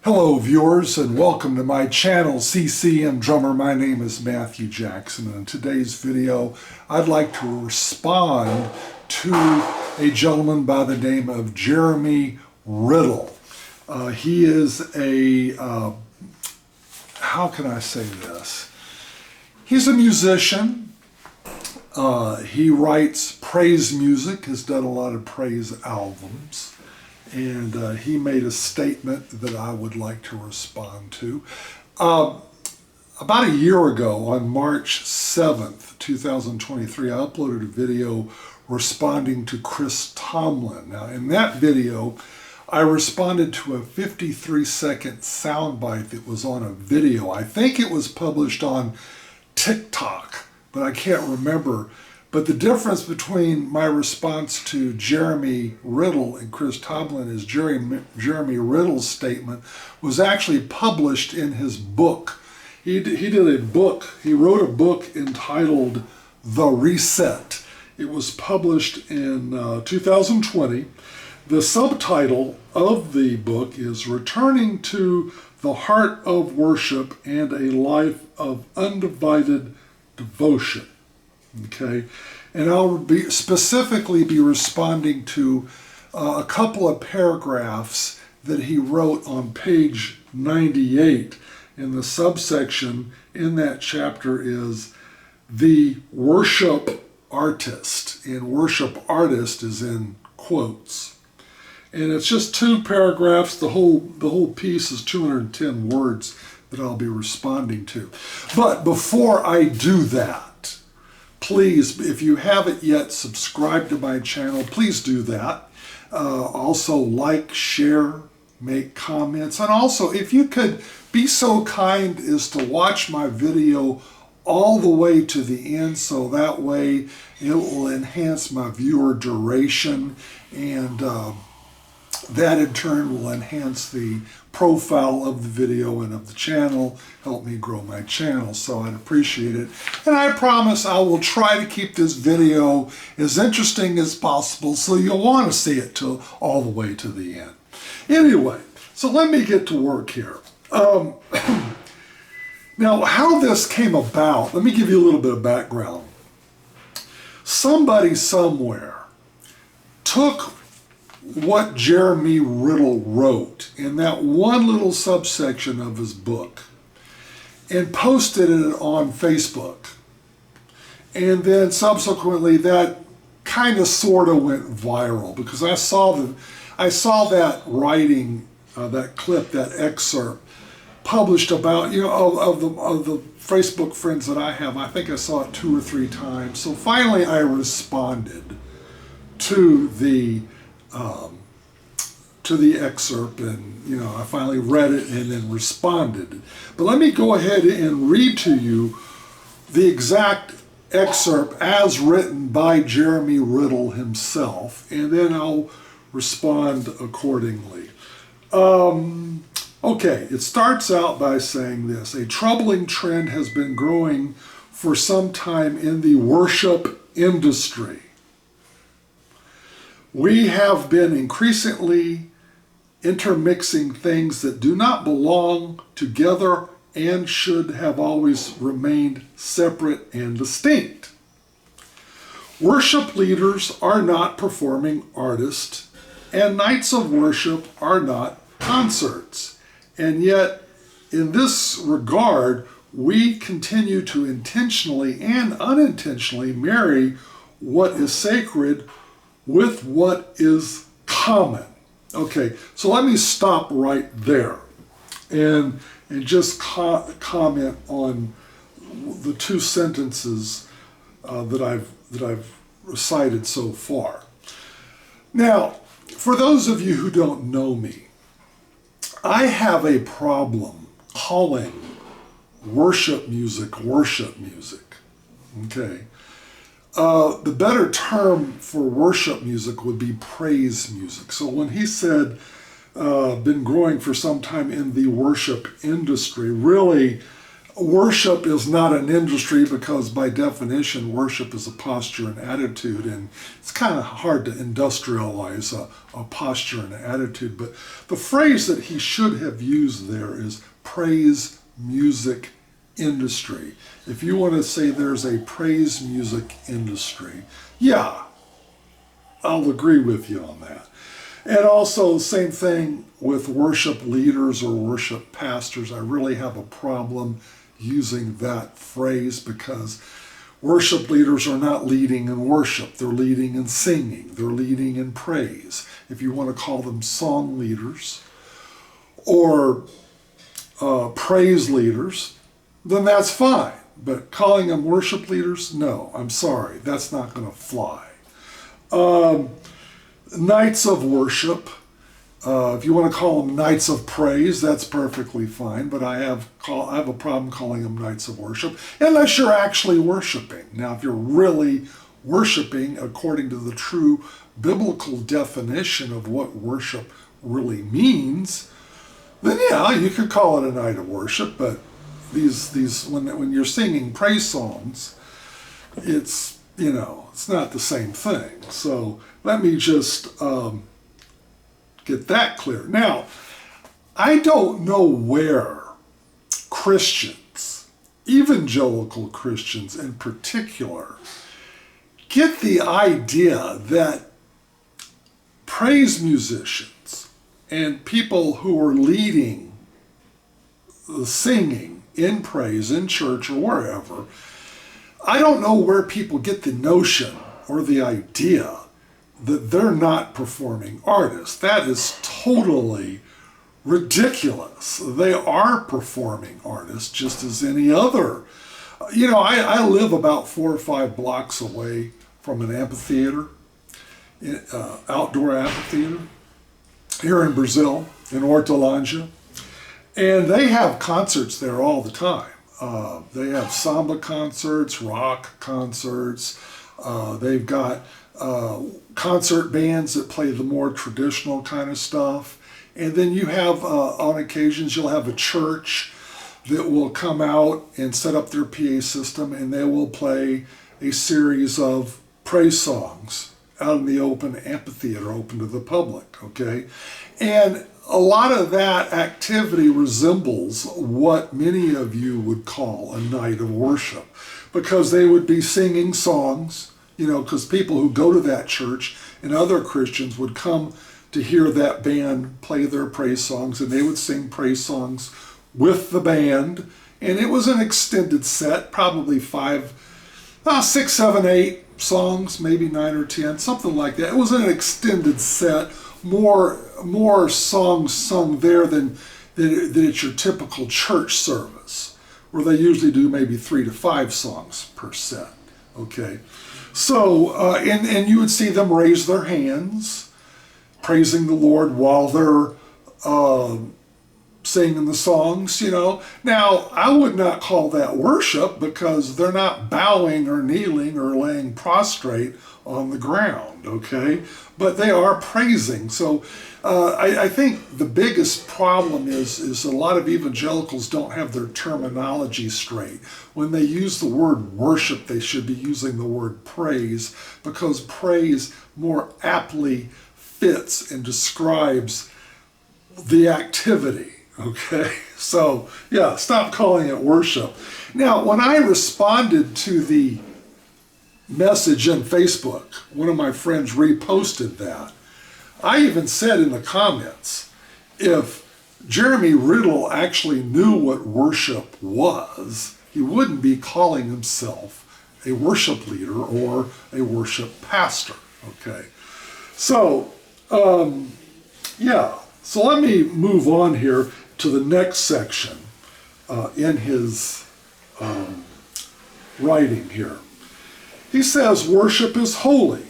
Hello viewers and welcome to my channel CCM Drummer. My name is Matthew Jackson, and in today's video I'd like to respond to a gentleman by the name of Jeremy Riddle. He is a, how can I say this? He's a musician. He writes praise music, has done a lot of praise albums. And he made a statement that I would like to respond to. About a year ago, on March 7th, 2023, I uploaded a video responding to Chris Tomlin. Now, in that video, I responded to a 53-second soundbite that was on a video. I think it was published on TikTok, but I can't remember. But the difference between my response to Jeremy Riddle and Chris Tomlin is Jeremy Riddle's statement was actually published in his book. He did a book. He wrote a book entitled The Reset. It was published in 2020. The subtitle of the book is Returning to the Heart of Worship and a Life of Undivided Devotion. Okay, and I'll specifically be responding to a couple of paragraphs that he wrote on page 98. And the subsection in that chapter is the worship artist, and worship artist is in quotes. And it's just two paragraphs. The whole piece is 210 words that I'll be responding to. But before I do that, please, if you haven't yet subscribed to my channel, please do that. Also like, share, make comments. And also, if you could be so kind as to watch my video all the way to the end, so that way it will enhance my viewer duration, and that in turn will enhance the profile of the video and of the channel, help me grow my channel, so I'd appreciate it. And I promise I will try to keep this video as interesting as possible, so you'll want to see it all the way to the end. Anyway, so let me get to work here. Now, how this came about, let me give you a little bit of background. Somebody somewhere took what Jeremy Riddle wrote in that one little subsection of his book and posted it on Facebook. And then subsequently that kind of sort of went viral, because I saw that writing, that clip, that excerpt published about, of the Facebook friends that I have. I think I saw it 2 or 3 times. So finally I responded to the excerpt, and I finally read it and then responded. But let me go ahead and read to you the exact excerpt as written by Jeremy Riddle himself, and then I'll respond accordingly. Okay, it starts out by saying this: a troubling trend has been growing for some time in the worship industry. We have been increasingly intermixing things that do not belong together and should have always remained separate and distinct. Worship leaders are not performing artists, and nights of worship are not concerts. And yet, in this regard, we continue to intentionally and unintentionally marry what is sacred with what is common. Okay, so let me stop right there and just comment on the 2 sentences that I've recited so far. Now, for those of you who don't know me, I have a problem calling worship music. Okay. The better term for worship music would be praise music. So when he said, been growing for some time in the worship industry, really worship is not an industry because by definition worship is a posture and attitude, and it's kind of hard to industrialize a posture and attitude. But the phrase that he should have used there is praise music industry. If you want to say there's a praise music industry, yeah, I'll agree with you on that. And also, same thing with worship leaders or worship pastors. I really have a problem using that phrase because worship leaders are not leading in worship. They're leading in singing. They're leading in praise. If you want to call them song leaders or praise leaders, then that's fine. But calling them worship leaders, no, I'm sorry. That's not going to fly. Nights of worship, if you want to call them nights of praise, that's perfectly fine, but I have a problem calling them nights of worship unless you're actually worshiping. Now, if you're really worshiping according to the true biblical definition of what worship really means, then yeah, you could call it a night of worship, but these when you're singing praise songs, it's not the same thing. So let me just get that clear. Now, I don't know where Christians, evangelical Christians in particular, get the idea that praise musicians and people who are leading the singing in praise in church or wherever, I don't know where people get the notion or the idea that they're not performing artists. That is totally ridiculous. They are performing artists just as any other. I live about 4 or 5 blocks away from an amphitheater, outdoor amphitheater, here in Brazil, in Hortolândia. And they have concerts there all the time. They have samba concerts, rock concerts. They've got concert bands that play the more traditional kind of stuff. And then you have, on occasions, you'll have a church that will come out and set up their PA system, and they will play a series of praise songs out in the open amphitheater, open to the public, okay? And a lot of that activity resembles what many of you would call a night of worship, because they would be singing songs, because people who go to that church and other Christians would come to hear that band play their praise songs, and they would sing praise songs with the band. And it was an extended set, probably 5, 6, 7, 8 songs, maybe 9 or 10, something like that. It was an extended set, more songs sung there than at your typical church service, where they usually do maybe 3 to 5 songs per set. Okay, so and you would see them raise their hands, praising the Lord while they're singing the songs. Now, I would not call that worship because they're not bowing or kneeling or laying prostrate on the ground, okay? But they are praising. So I think the biggest problem is a lot of evangelicals don't have their terminology straight. When they use the word worship, they should be using the word praise, because praise more aptly fits and describes the activity. Okay, so yeah, stop calling it worship. Now, when I responded to the message in Facebook, one of my friends reposted that. I even said in the comments, if Jeremy Riddle actually knew what worship was, he wouldn't be calling himself a worship leader or a worship pastor. Okay, so so let me move on here to the next section in his writing here. He says, worship is holy.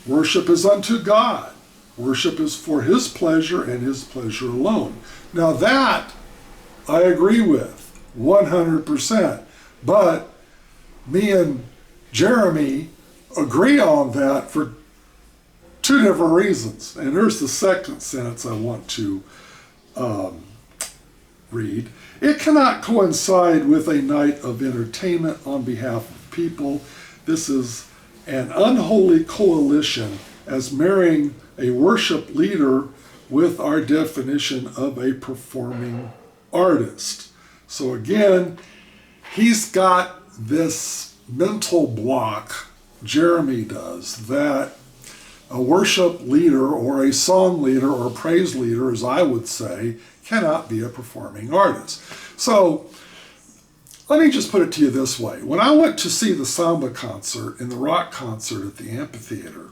Worship is unto God. Worship is for his pleasure and his pleasure alone. Now that I agree with 100%, but me and Jeremy agree on that for 2 different reasons. And here's the second sentence I want to read, it cannot coincide with a night of entertainment on behalf of people. This is an unholy coalition as marrying a worship leader with our definition of a performing artist. So again, he's got this mental block, Jeremy does, that a worship leader or a song leader or praise leader, as I would say, cannot be a performing artist. So let me just put it to you this way. When I went to see the samba concert and the rock concert at the amphitheater,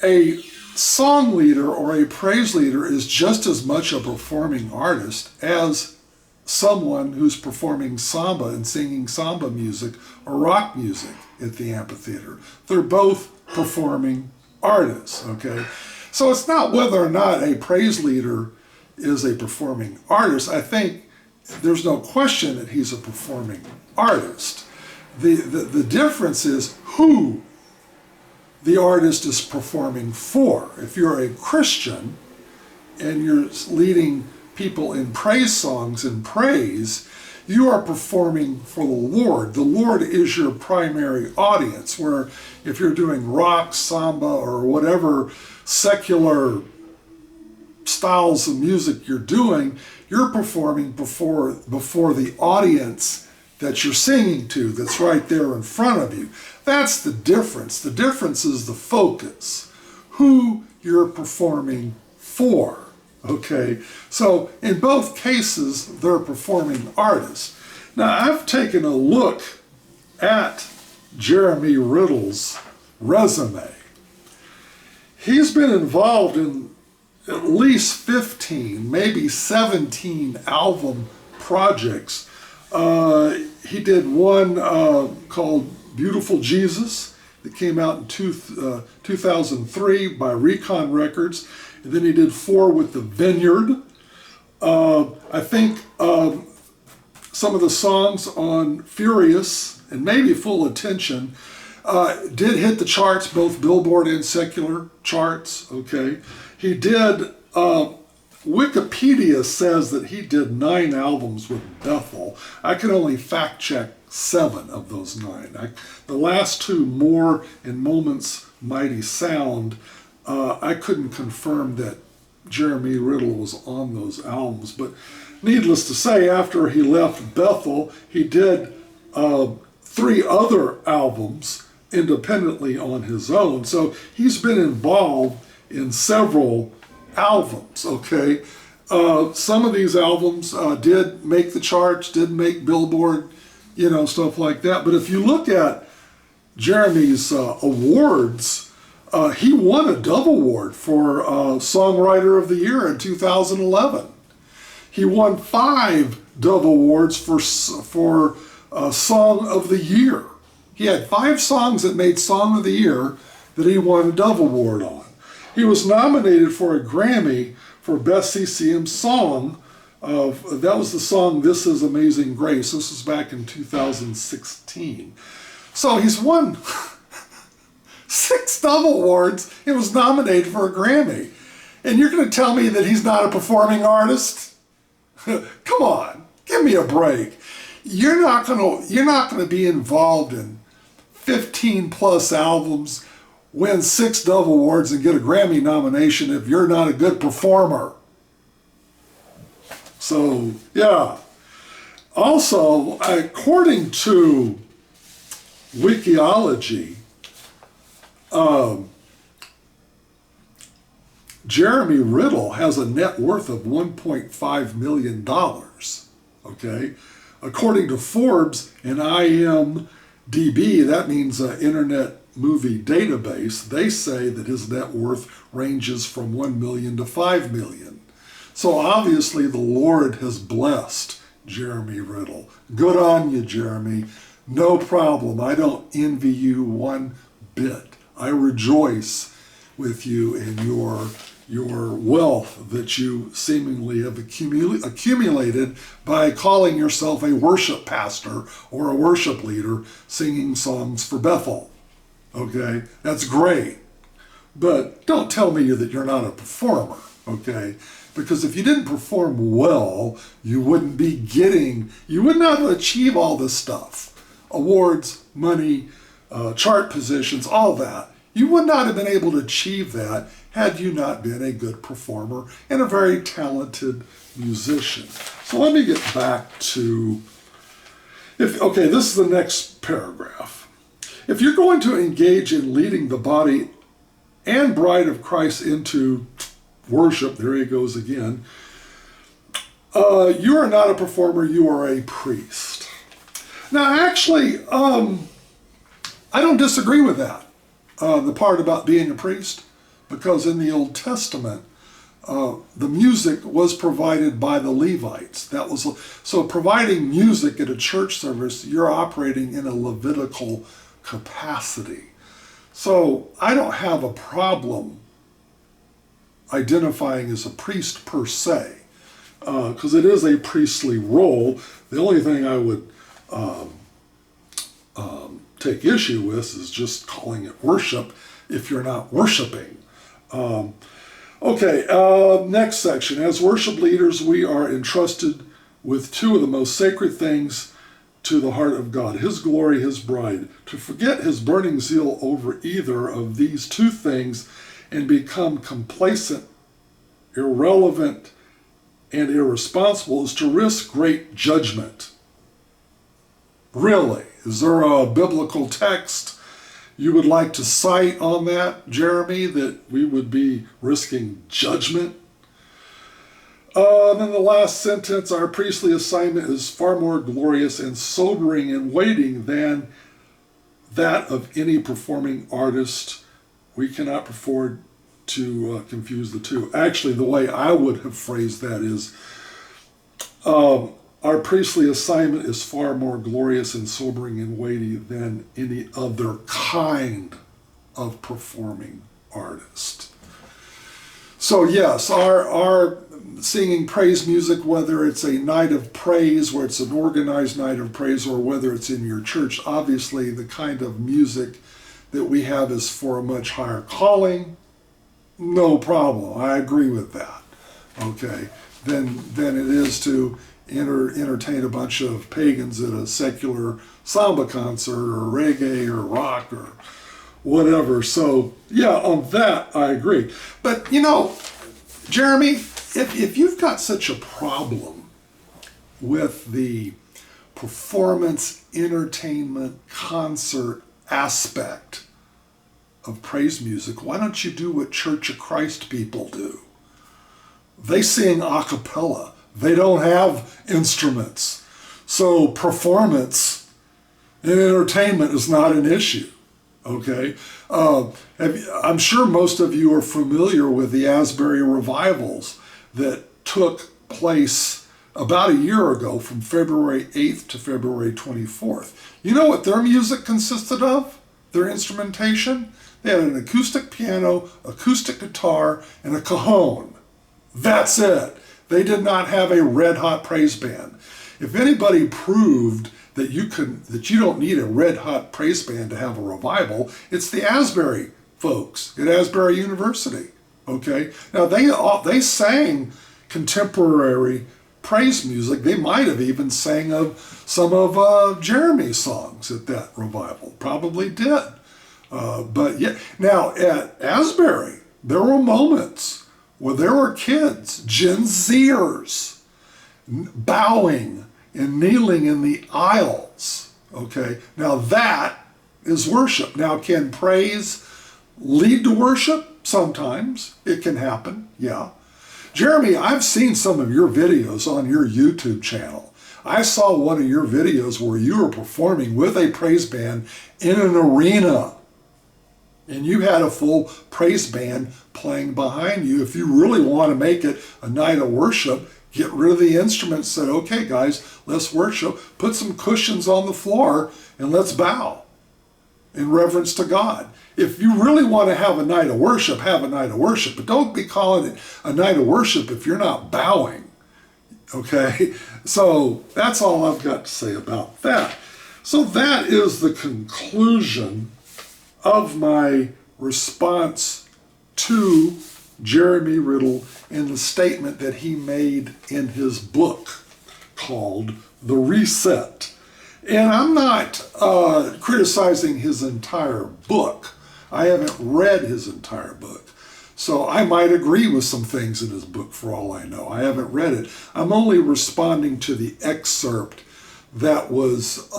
a song leader or a praise leader is just as much a performing artist as someone who's performing samba and singing samba music or rock music at the amphitheater. They're both performing artists, okay? So it's not whether or not a praise leader is a performing artist. I think there's no question that he's a performing artist. The difference is who the artist is performing for. If you're a Christian and you're leading people in praise songs and praise, you are performing for the Lord. The Lord is your primary audience, where if you're doing rock, samba, or whatever secular styles of music you're doing, you're performing before the audience that you're singing to, that's right there in front of you. That's the difference. The difference is the focus, who you're performing for. Okay, so in both cases, they're performing artists. Now, I've taken a look at Jeremy Riddle's resume. He's been involved in at least 15, maybe 17 album projects. He did one called Beautiful Jesus that came out in 2003 by Recon Records. And then he did 4 with the Vineyard. I think some of the songs on Furious and maybe Full Attention did hit the charts, both Billboard and secular charts. Okay, he did. Wikipedia says that he did 9 albums with Bethel. I can only fact check 7 of those 9. The last 2, More and Moments Mighty Sound, I couldn't confirm that Jeremy Riddle was on those albums. But needless to say, after he left Bethel, he did 3 other albums independently on his own. So he's been involved in several albums, okay? Some of these albums did make the charts, did make Billboard, stuff like that. But if you look at Jeremy's awards, he won a Dove Award for Songwriter of the Year in 2011. He won 5 Dove Awards for Song of the Year. He had 5 songs that made Song of the Year that he won a Dove Award on. He was nominated for a Grammy for Best CCM Song. That was the song This Is Amazing Grace. This was back in 2016. So he's won 6 Dove Awards. He was nominated for a Grammy. And you're going to tell me that he's not a performing artist? Come on, give me a break. You're not going to be involved in 15 plus albums, win 6 Dove Awards, and get a Grammy nomination if you're not a good performer. So, yeah. Also, according to Wikiology, Jeremy Riddle has a net worth of $1.5 million, okay? According to Forbes and IMDb, that means Internet Movie Database, they say that his net worth ranges from $1 million to $5 million. So obviously the Lord has blessed Jeremy Riddle. Good on you, Jeremy. No problem. I don't envy you one bit. I rejoice with you in your wealth that you seemingly have accumulated by calling yourself a worship pastor or a worship leader singing songs for Bethel. Okay? That's great. But don't tell me that you're not a performer. Okay? Because if you didn't perform well, you wouldn't have achieved all this stuff. Awards, money, chart positions, all that. You would not have been able to achieve that had you not been a good performer and a very talented musician. So let me get back to, this is the next paragraph. If you're going to engage in leading the body and bride of Christ into worship, there he goes again, you are not a performer, you are a priest. Now, actually, I don't disagree with that, the part about being a priest, because in the Old Testament, the music was provided by the Levites. So providing music at a church service, you're operating in a Levitical capacity. So I don't have a problem identifying as a priest per se, because it is a priestly role. The only thing I would take issue with is just calling it worship if you're not worshiping. Next section. As worship leaders, we are entrusted with two of the most sacred things to the heart of God, his glory, his bride. To forget his burning zeal over either of these two things and become complacent, irrelevant, and irresponsible is to risk great judgment. Really? Is there a biblical text you would like to cite on that, Jeremy, that we would be risking judgment? Then the last sentence, our priestly assignment is far more glorious and sobering and weighting than that of any performing artist. We cannot afford to confuse the two. Actually, the way I would have phrased that is, our priestly assignment is far more glorious and sobering and weighty than any other kind of performing artist. So yes, our singing praise music, whether it's a night of praise, where it's an organized night of praise, or whether it's in your church, obviously the kind of music that we have is for a much higher calling. No problem. I agree with that. Okay. Than it is to entertain a bunch of pagans at a secular samba concert or reggae or rock or whatever. So yeah, on that I agree. But Jeremy, if you've got such a problem with the performance, entertainment, concert aspect of praise music, why don't you do what Church of Christ people do? They sing a cappella. They don't have instruments. So performance and entertainment is not an issue. Okay? I'm sure most of you are familiar with the Asbury revivals that took place about a year ago from February 8th to February 24th. You know what their music consisted of? Their instrumentation? They had an acoustic piano, acoustic guitar, and a cajon. That's it. They did not have a red hot praise band. If anybody proved that you don't need a red hot praise band to have a revival, it's the Asbury folks at Asbury University. Okay? Now they sang contemporary praise music. They might have even sang of some of Jeremy's songs at that revival. Probably did. But yeah, now at Asbury, there were moments where there were kids, Gen Zers, bowing and kneeling in the aisles. Okay, now that is worship. Now, can praise lead to worship? Sometimes it can happen, yeah. Jeremy, I've seen some of your videos on your YouTube channel. I saw one of your videos where you were performing with a praise band in an arena. And you had a full praise band playing behind you. If you really want to make it a night of worship, get rid of the instruments, said, okay, guys, let's worship. Put some cushions on the floor and let's bow in reverence to God. If you really want to have a night of worship, have a night of worship. But don't be calling it a night of worship if you're not bowing. Okay? So that's all I've got to say about that. So that is the conclusion of my response to Jeremy Riddle in the statement that he made in his book called The Reset. And I'm not criticizing his entire book. I haven't read his entire book. So I might agree with some things in his book for all I know. I haven't read it. I'm only responding to the excerpt that was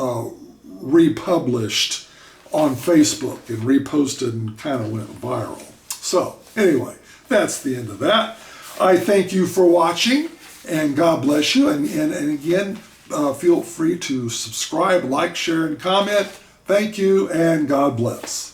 republished on Facebook and reposted and kind of went viral. So anyway, that's the end of that. I thank you for watching, and God bless you. And again, feel free to subscribe, like, share, and comment. Thank you, and God bless.